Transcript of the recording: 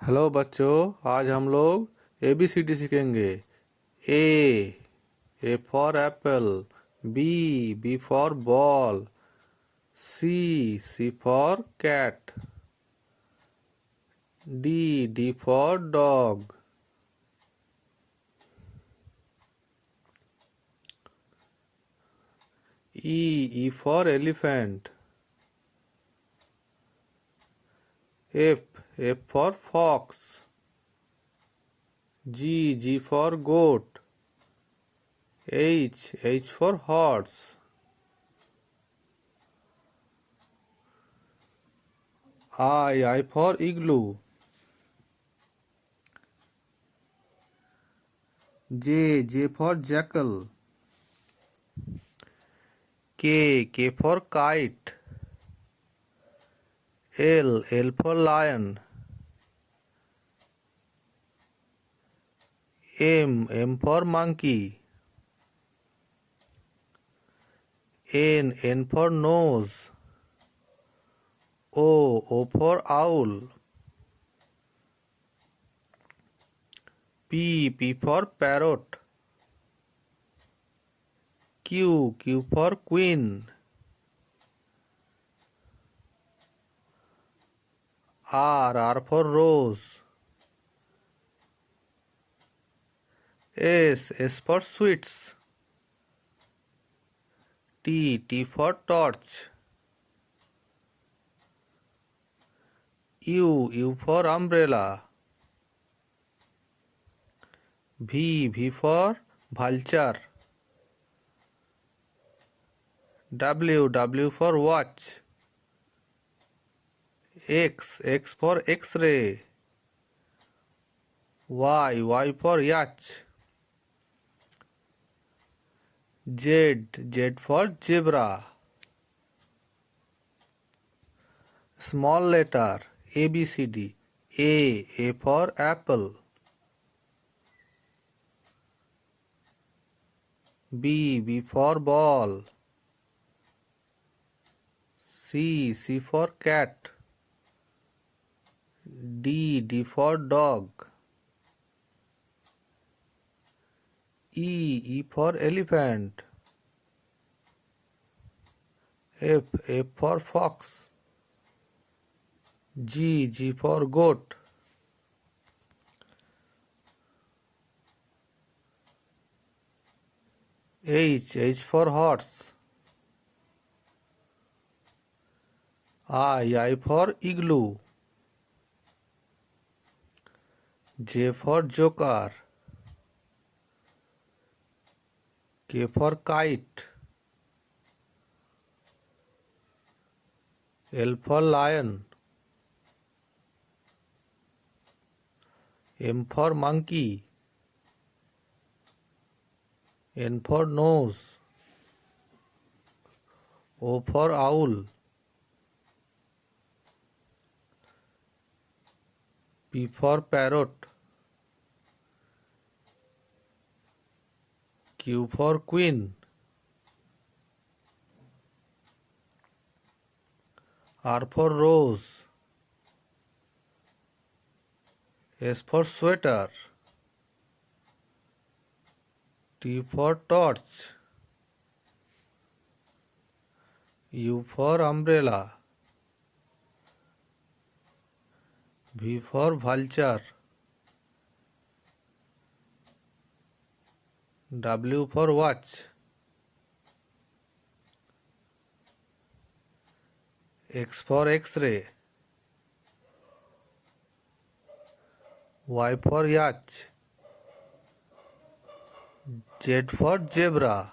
Hello बच्चों, आज हम लोग ABCD सीखेंगे। A for apple. B for ball. C for cat. D for dog. E for elephant. F for fox. G for goat. H for horse. I for igloo. J for jackal. K for kite. L for lion. M for monkey. N for nose. O for owl. P for parrot. Q for queen. R for rose. S for sweets. T for torch. U for umbrella. V for vulture. W for watch. X for X-ray. Y for yacht. Z for zebra. Small letter ABCD. A for apple. B for ball. C for cat. D for dog. E for elephant. F for fox. G for goat. H for horse. I for igloo. J for joker. K for kite. L for lion. M for monkey. N for nose. O for owl. P for parrot. Q for queen. R for rose. S for sweater. T for torch. U for umbrella. V for vulture. W for watch. X for X-ray. Y for yacht. Z for zebra.